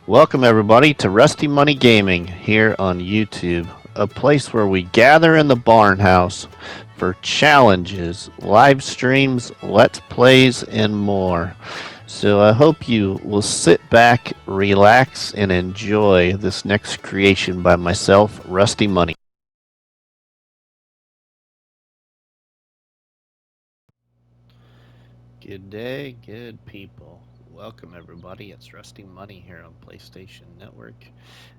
Welcome everybody to Rusty Money Gaming here on YouTube, a place where we gather in the barn house for challenges, live streams, let's plays, and more. So I hope you will sit back, relax, and enjoy this next creation by myself, Rusty Money. Good day, good people. Welcome everybody. It's Rusty Money here on PlayStation Network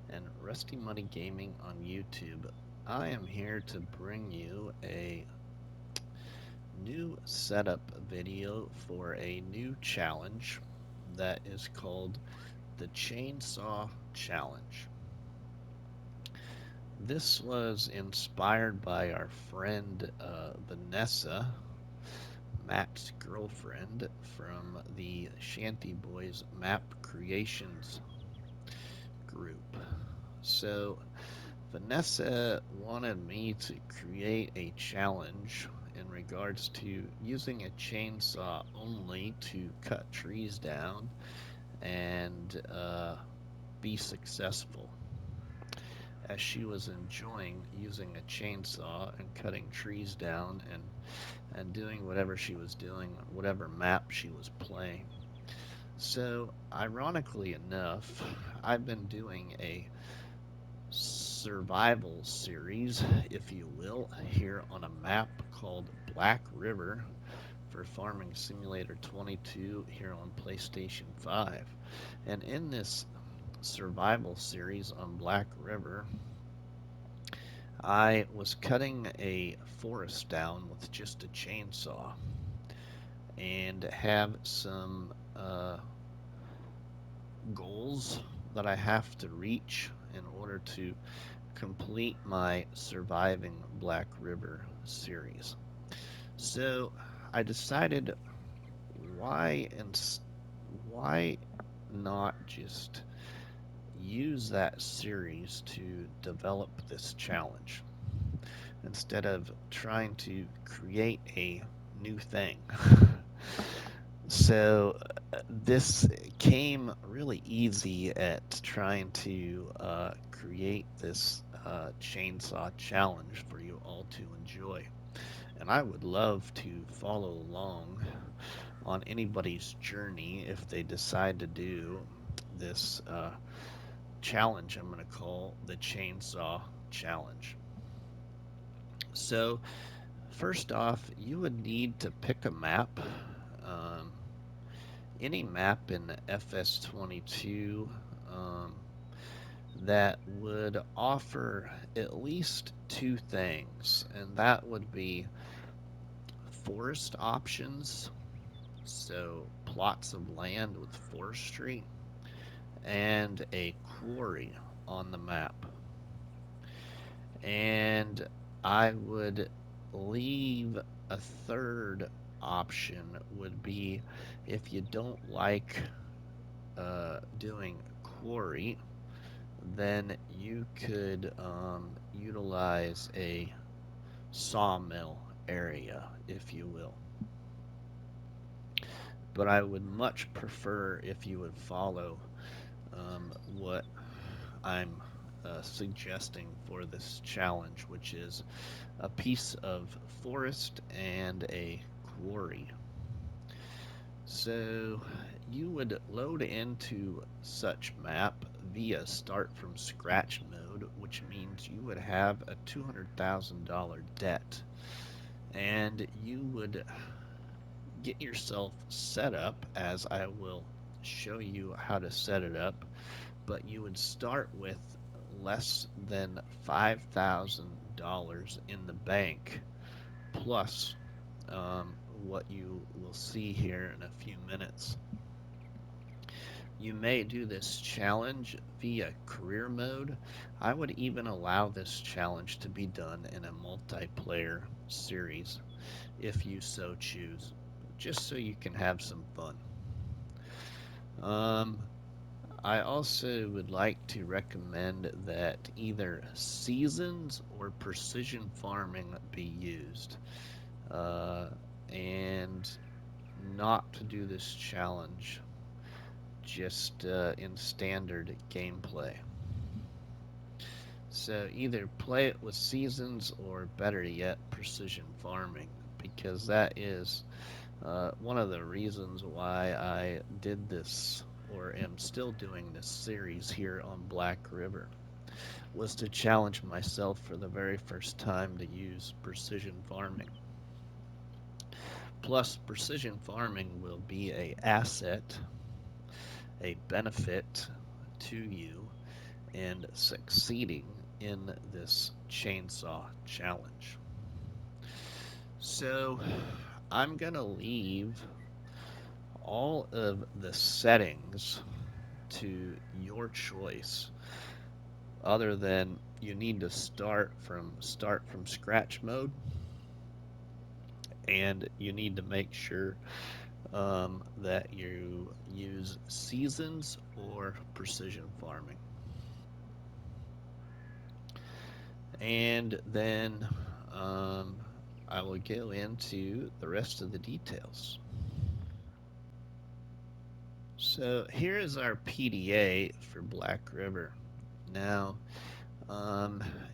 and Rusty Money Gaming on YouTube. I am here to bring you a new setup video for a new challenge that is called the Chainsaw Challenge. This was inspired by our friend Vanessa, Matt's girlfriend, from the Shanty Boys Map Creations group. So Vanessa wanted me to create a challenge in regards to using a chainsaw only to cut trees down and be successful, as she was enjoying using a chainsaw and cutting trees down and doing whatever she was doing, whatever map she was playing. So, ironically enough, I've been doing a survival series, if you will, here on a map called Black River for Farming Simulator 22 here on PlayStation 5. And in this survival series on Black River, I was cutting a forest down with just a chainsaw and have some goals that I have to reach in order to complete my Surviving Black River series. So I decided, why and why not just use that series to develop this challenge instead of trying to create a new thing. So this came really easy at trying to create this chainsaw challenge for you all to enjoy. And I would love to follow along on anybody's journey if they decide to do this challenge I'm going to call the Chainsaw Challenge. So, first off, you would need to pick a map. Um, any map in FS22 that would offer at least two things, and that would be forest options, so plots of land with forestry, and a quarry on the map. And I would leave a third option would be, if you don't like doing quarry, then you could utilize a sawmill area, if you will. But I would much prefer if you would follow what I'm suggesting for this challenge, which is a piece of forest and a quarry. So you would load into such map via start from scratch mode, which means you would have a $200,000 debt, and you would get yourself set up, as I will show you how to set it up. But you would start with less than $5,000 in the bank, plus what you will see here in a few minutes. You may do this challenge via career mode. I would even allow this challenge to be done in a multiplayer series if you so choose, just so you can have some fun. I also would like to recommend that either seasons or precision farming be used, and not to do this challenge just in standard gameplay. So either play it with seasons or better yet, precision farming, because that is one of the reasons why I did this or am still doing this series here on Black River, was to challenge myself for the very first time to use precision farming. Plus, precision farming will be a asset, a benefit to you in succeeding in this chainsaw challenge. So, I'm going to leave all of the settings to your choice, other than you need to start from scratch mode, and you need to make sure that you use seasons or precision farming. And then I will go into the rest of the details. So here is our PDA for Black River. Now,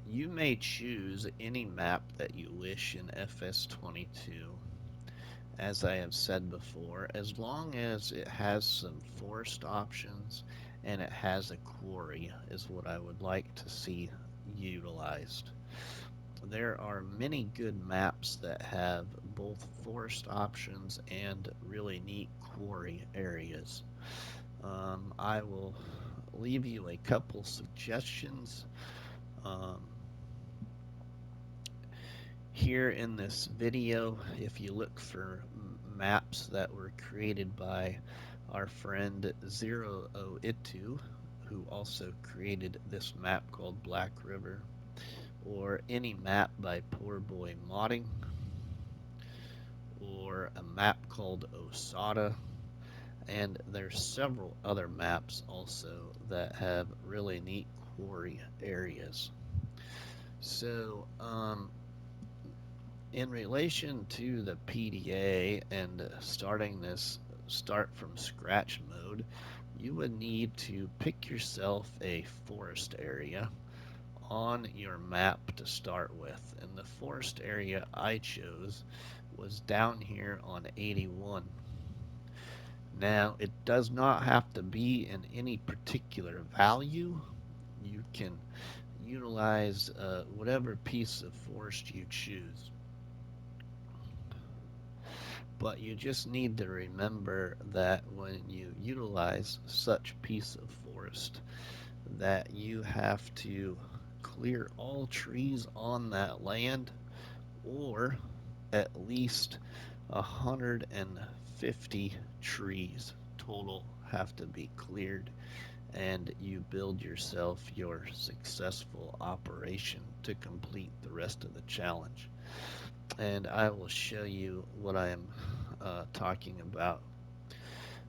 you may choose any map that you wish in FS22, as I have said before, as long as it has some forest options and it has a quarry, is what I would like to see utilized. There are many good maps that have both forest options and really neat quarry areas. I will leave you a couple suggestions um, here in this video. If you look for maps that were created by our friend Zero O Itu, who also created this map called Black River, or any map by Poor Boy Modding, or a map called Osada, and there's several other maps also that have really neat quarry areas. So, in relation to the PDA and starting this start from scratch mode, you would need to pick yourself a forest area on your map to start with. And the forest area I chose was down here on 81. Now, it does not have to be in any particular value. You can utilize whatever piece of forest you choose. But you just need to remember that when you utilize such piece of forest, that you have to clear all trees on that land, or at least 150 trees total have to be cleared, and you build yourself your successful operation to complete the rest of the challenge. And I will show you what I am talking about.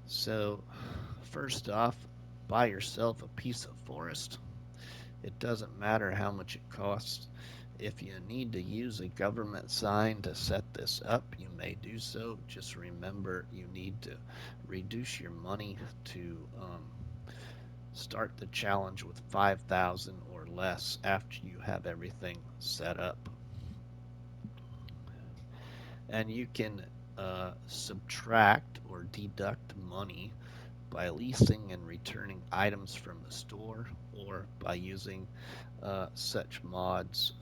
So, first off, buy yourself a piece of forest. It doesn't matter how much it costs. If you need to use a government sign to set this up, you may do so. Just remember, you need to reduce your money to start the challenge with 5,000 or less after you have everything set up. And you can subtract or deduct money by leasing and returning items from the store, or by using such mods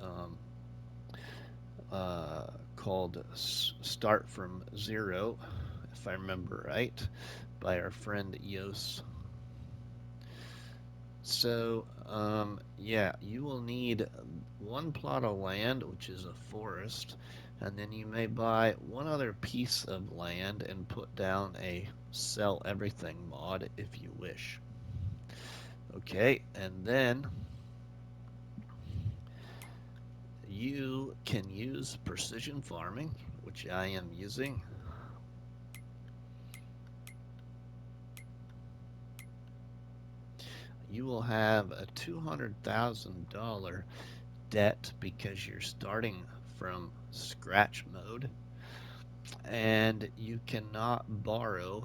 called Start From Zero, if I remember right, by our friend Yos. So, yeah, you will need one plot of land, which is a forest, and then you may buy one other piece of land and put down a sell everything mod if you wish. Okay, and then you can use precision farming, which I am using. You will have a $200,000 debt because you're starting from scratch mode, and you cannot borrow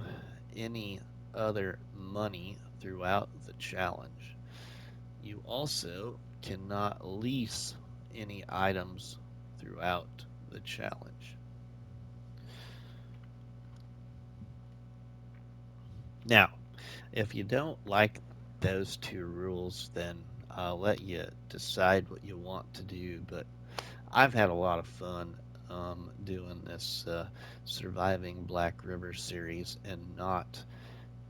any other money throughout the challenge. You also cannot lease any items throughout the challenge. Now, if you don't like those two rules, then I'll let you decide what you want to do. But I've had a lot of fun doing this Surviving Black River series and not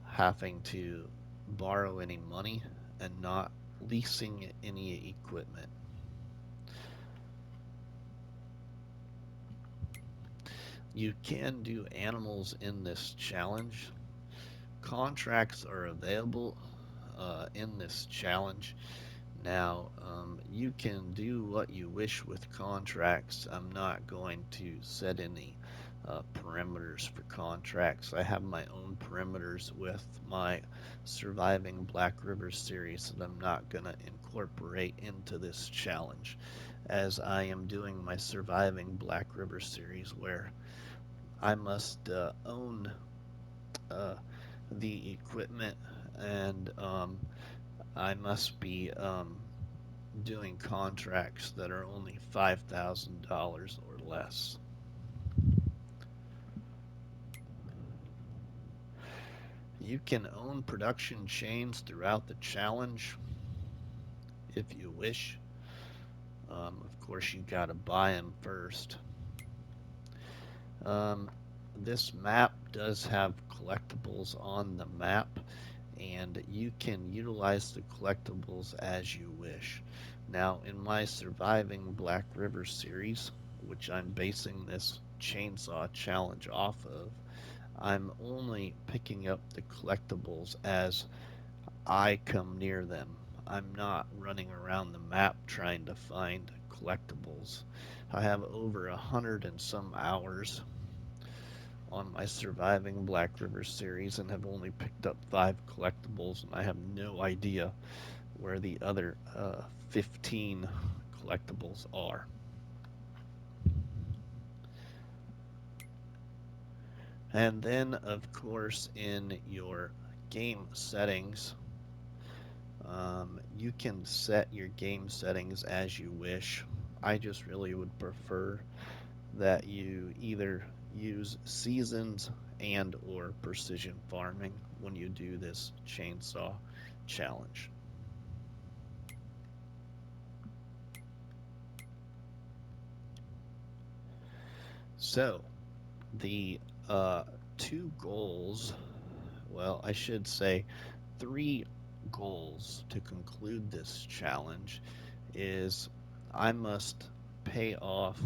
having to borrow any money and not leasing any equipment. You can do animals in this challenge. Contracts are available in this challenge. Now, you can do what you wish with contracts. I'm not going to set any parameters for contracts. I have my own parameters with my Surviving Black River series that I'm not going to incorporate into this challenge, as I am doing my Surviving Black River series where I must own uh, the equipment, and I must be doing contracts that are only $5,000 or less. You can own production chains throughout the challenge if you wish. Of course, you got to buy them first. Um, this map does have collectibles on the map, and you can utilize the collectibles as you wish. Now, in my Surviving Black River series, which I'm basing this chainsaw challenge off of, I'm only picking up the collectibles as I come near them. I'm not running around the map trying to find collectibles. I have over 100 and some hours on my Surviving Black River series and have only picked up 5 collectibles, and I have no idea where the other 15 collectibles are. And then, of course, in your game settings, you can set your game settings as you wish. I just really would prefer that you either use seasons and or precision farming when you do this chainsaw challenge. So the two goals, well, I should say three goals to conclude this challenge is I must pay off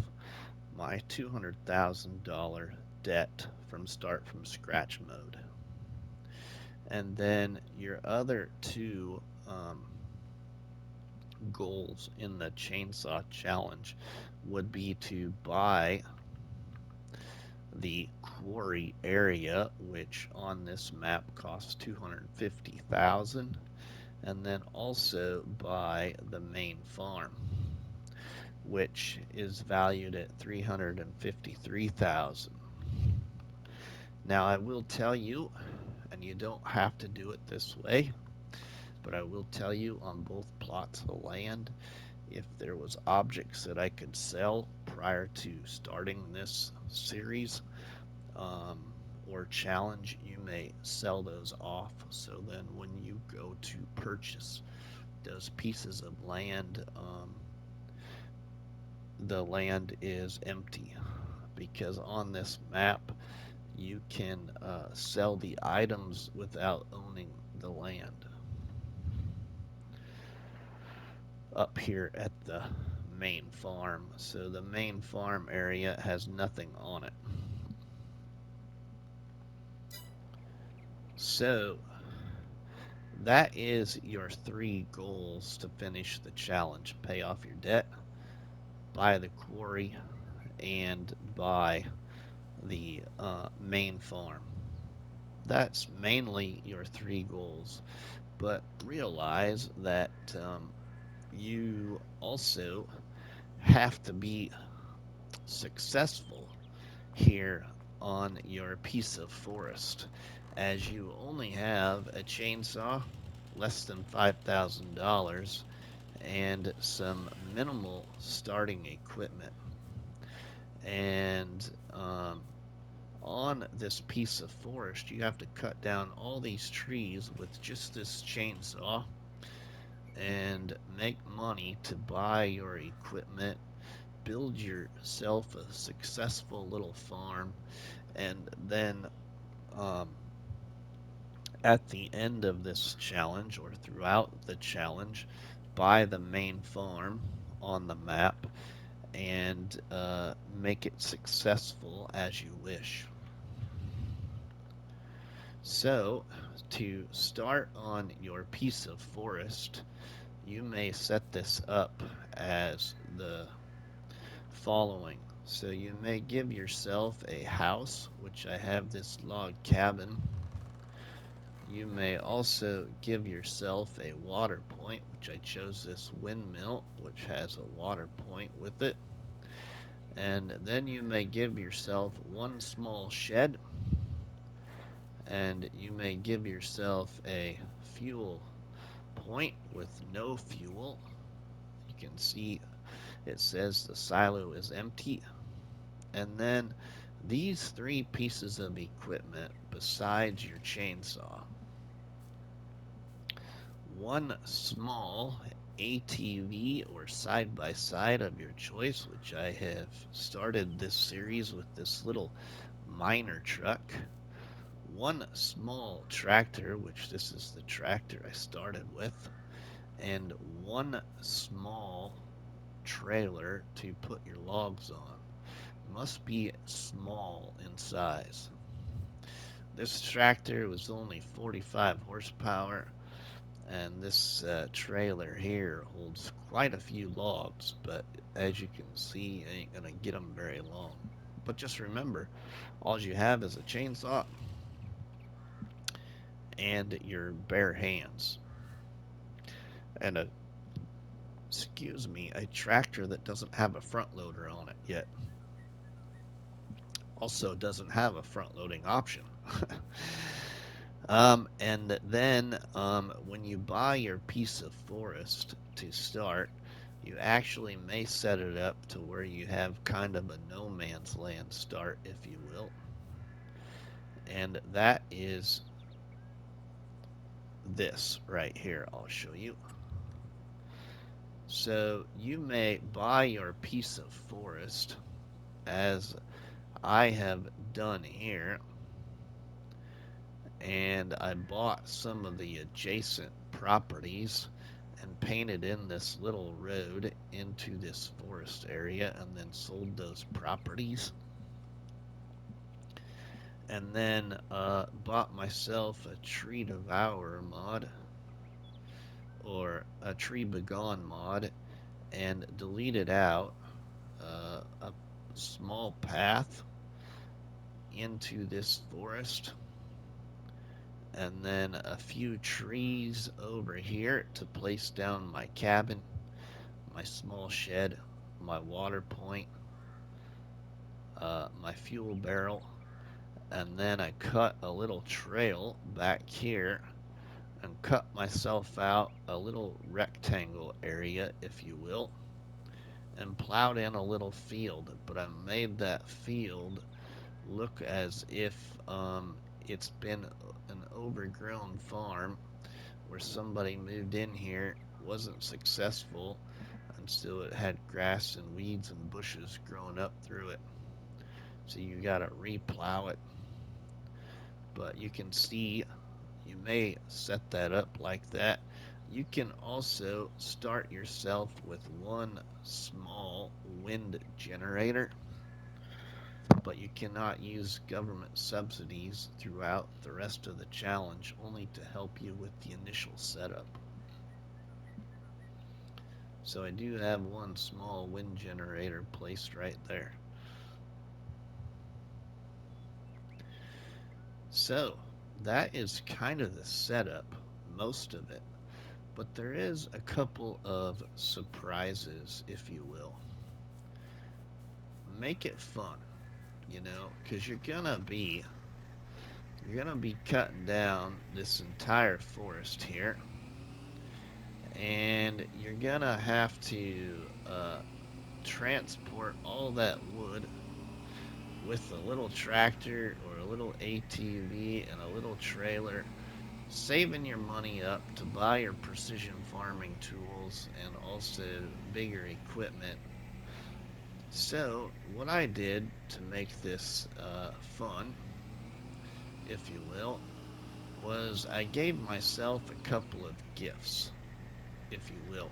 my $200,000 debt from Start from Scratch mode. And then your other two goals in the chainsaw challenge would be to buy the Quarry area, which on this map costs 250,000, and then also buy the main farm, which is valued at 353,000. Now I will tell you, and you don't have to do it this way, but I will tell you on both plots of land, if there was objects that I could sell prior to starting this series or challenge, you may sell those off. So then when you go to purchase those pieces of land, the land is empty, because on this map you can sell the items without owning the land up here at the main farm. So the main farm area has nothing on it. So that is your three goals to finish the challenge: pay off your debt, buy the quarry, and buy the main farm. That's mainly your three goals, but realize that you also have to be successful here on your piece of forest. as you only have a chainsaw, less than $5,000, and some minimal starting equipment. And on this piece of forest, you have to cut down all these trees with just this chainsaw and make money to buy your equipment, build yourself a successful little farm, and then um, at the end of this challenge or throughout the challenge, buy the main farm on the map and make it successful as you wish. So, to start on your piece of forest, you may set this up as the following. So, you may give yourself a house, which I have this log cabin. You may also give yourself a water point, which I chose this windmill, which has a water point with it. And then you may give yourself one small shed, and you may give yourself a fuel point with no fuel. You can see it says the silo is empty. And then these three pieces of equipment besides your chainsaw: one small ATV or side by side of your choice, which I have started this series with this little miner truck. One small tractor, which this is the tractor I started with, and one small trailer to put your logs on. Must be small in size. This tractor was only 45 horsepower, and this trailer here holds quite a few logs, but as you can see, I ain't gonna get them very long. But just remember, all you have is a chainsaw and your bare hands, and a tractor that doesn't have a front loader on it yet. Also doesn't have a front loading option. And then when you buy your piece of forest to start, you actually may set it up to where you have kind of a no man's land start, if you will. And that is this right here. I'll show you. So you may buy your piece of forest, as I have done here, and I bought some of the adjacent properties and painted in this little road into this forest area, and then sold those properties. And then bought myself a tree devour mod or a tree begone mod, and deleted out a small path into this forest, and then a few trees over here to place down my cabin, my small shed, my water point, my fuel barrel, and then I cut a little trail back here and cut myself out a little rectangle area, if you will, and plowed in a little field. But I made that field look as if it's been an overgrown farm where somebody moved in here, wasn't successful, and still it had grass and weeds and bushes growing up through it. So you gotta replow it. But you can see, you may set that up like that. You can also start yourself with one small wind generator, but you cannot use government subsidies throughout the rest of the challenge, only to help you with the initial setup. So I do have one small wind generator placed right there. So that is kind of the setup, most of it. But there is a couple of surprises, if you will. Make it fun, because you're gonna be you're going to be cutting down this entire forest here, and you're going to have to transport all that wood with a little tractor or a little ATV and a little trailer, saving your money up to buy your precision farming tools and also bigger equipment. So, what I did to make this fun, if you will, was I gave myself a couple of gifts, if you will.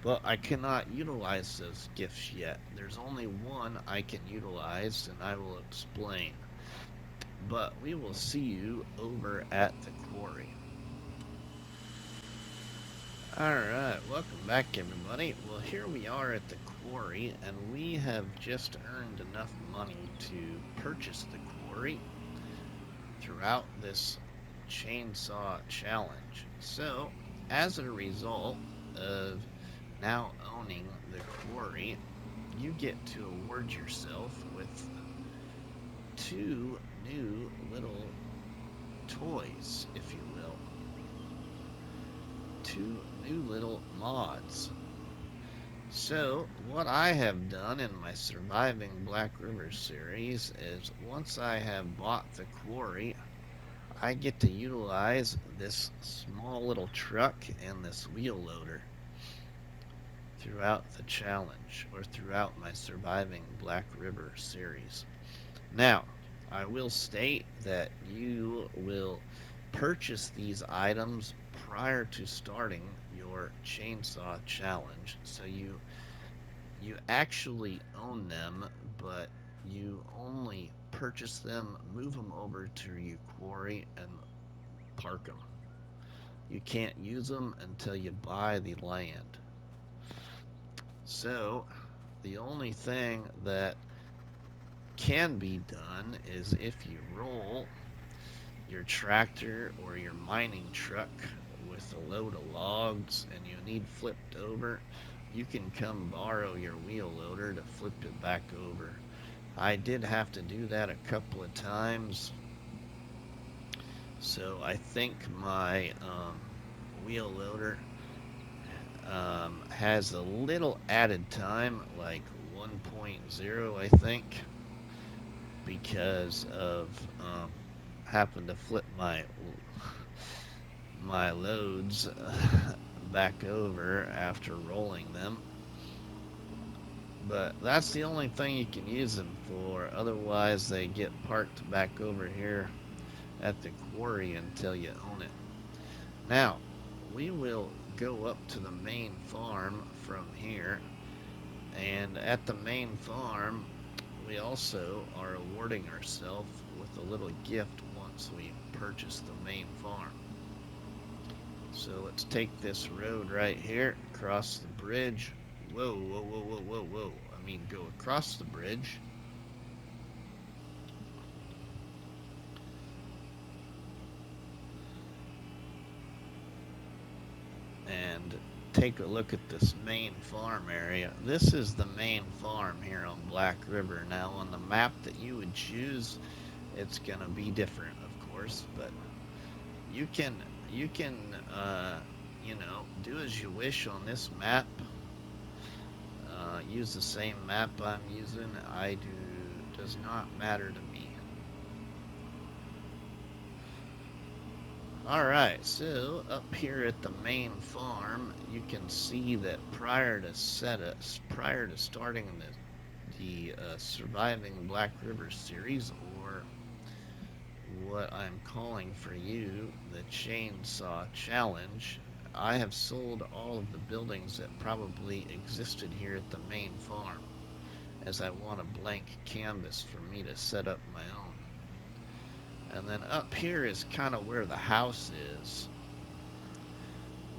But I cannot utilize those gifts yet. There's only one I can utilize, and I will explain. But we will see you over at the quarry. Alright, welcome back everybody. Well, here we are at the quarry, and we have just earned enough money to purchase the quarry throughout this chainsaw challenge. So, as a result of now owning the quarry, you get to award yourself with 2 new little toys, if you will. 2 new little mods. So, what I have done in my Surviving Black River series is once I have bought the quarry, I get to utilize this small little truck and this wheel loader throughout the challenge, or throughout my Surviving Black River series. Now, I will state that you will purchase these items prior to starting your chainsaw challenge, so you actually own them, but you only purchase them, move them over to your quarry, and park them. You can't use them until you buy the land. So the only thing that can be done is if you roll your tractor or your mining truck with a load of logs and you need flipped over, you can come borrow your wheel loader to flip it back over. I did have to do that a couple of times, so I think my wheel loader has a little added time, like 1.0 I think, because of having to flip my loads back over after rolling them. But that's the only thing you can use them for. Otherwise they get parked back over here at the quarry until you own it. Now we will go up to the main farm from here, and at the main farm we also are awarding ourselves with a little gift once we purchase the main farm. So let's take this road right here, cross the bridge. Whoa, whoa, whoa, whoa, whoa, whoa. I mean, go across the bridge. And take a look at this main farm area. This is the main farm here on Black River. Now on the map that you would choose, it's gonna be different, of course, but you can you know, do as you wish on this map. Use the same map I'm using. Does not matter to me. Alright, so up here at the main farm, you can see that prior to starting the Surviving Black River series, or what I'm calling for you, the Chainsaw Challenge, I have sold all of the buildings that probably existed here at the main farm, as I want a blank canvas for me to set up my own. And then up here is kind of where the house is.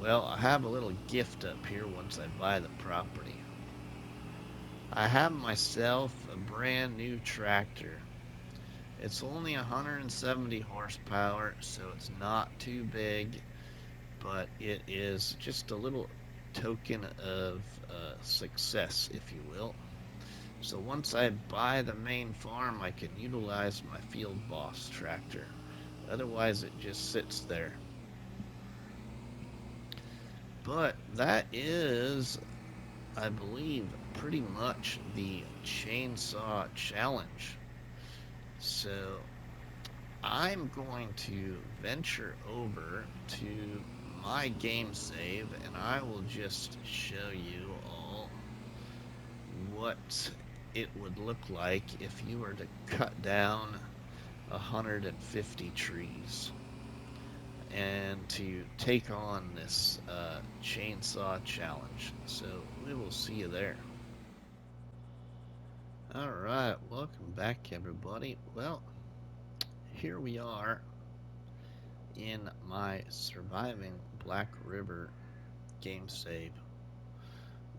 Well, I have a little gift up here once I buy the property. I have myself a brand new tractor. It's only 170 horsepower, so it's not too big, but it is just a little token of success, if you will. So once I buy the main farm, I can utilize my field boss tractor. Otherwise, it just sits there. But that is, I believe, pretty much the chainsaw challenge. So I'm going to venture over to my game save and I will just show you all what it would look like if you were to cut down 150 trees and to take on this chainsaw challenge. So we will see you there. Alright, welcome back everybody. Well, here we are in my Surviving Black River game save,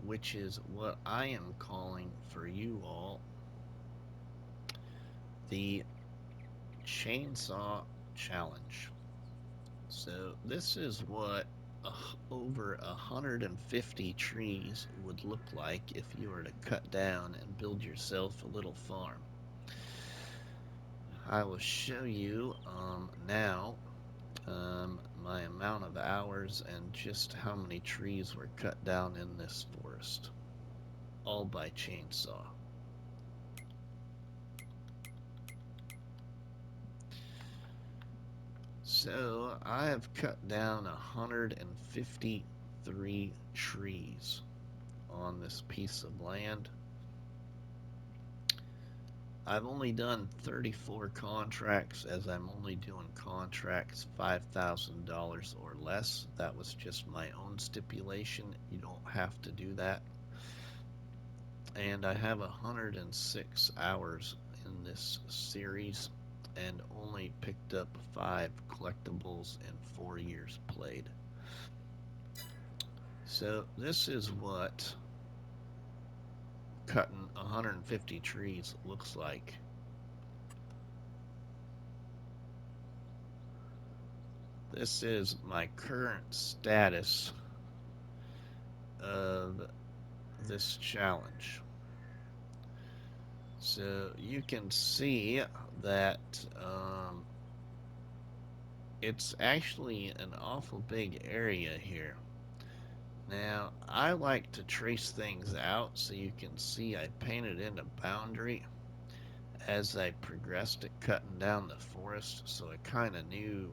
which is what I am calling for you all the Chainsaw Challenge. So this is what over 150 trees would look like if you were to cut down and build yourself a little farm. I will show you now my amount of hours and just how many trees were cut down in this forest, all by chainsaw. So I have cut down 153 trees on this piece of land. I've only done 34 contracts, as I'm only doing contracts $5,000 or less. That was just my own stipulation. You don't have to do that. And I have 106 hours in this series and only picked up 5 collectibles in 4 years played. So this is what cutting 150 trees looks like. This is my current status of this challenge. So you can see that it's actually an awful big area here. Now, I like to trace things out so you can see I painted in a boundary as I progressed at cutting down the forest, so I kind of knew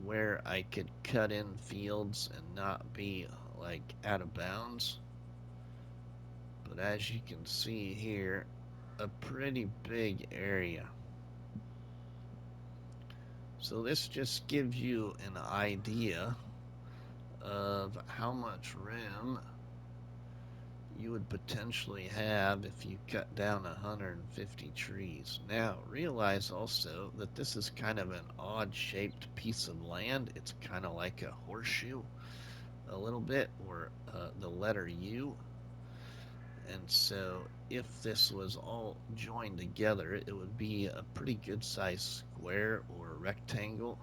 where I could cut in fields and not be like out of bounds. But as you can see here, a pretty big area. So this just gives you an idea of how much room you would potentially have if you cut down 150 trees. Now, realize also that this is kind of an odd-shaped piece of land. It's kind of like a horseshoe a little bit, or the letter U. And so if this was all joined together, it would be a pretty good sized square or rectangle.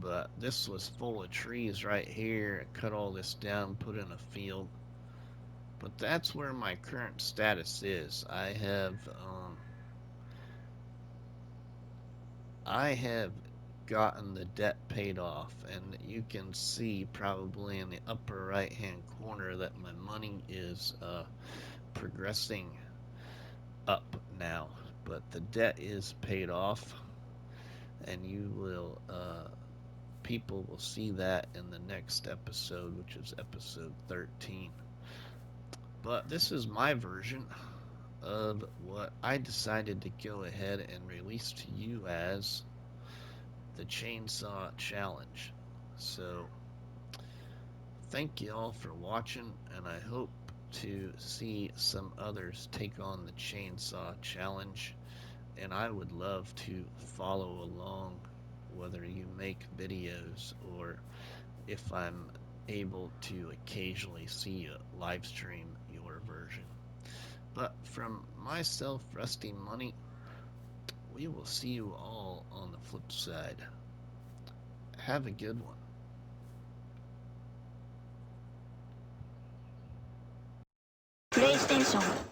But this was full of trees right here. I cut all this down, put in a field. But that's where my current status is. I have gotten the debt paid off, and you can see probably in the upper right hand corner that my money is progressing up now, but the debt is paid off, and you will people will see that in the next episode, which is episode 13. But this is my version of what I decided to go ahead and release to you as the Chainsaw Challenge. So thank you all for watching, and I hope to see some others take on the Chainsaw Challenge, and I would love to follow along, whether you make videos or if I'm able to occasionally see you live stream your version. But from myself, RustyMoney, we will see you all on the flip side. Have a good one. PlayStation information.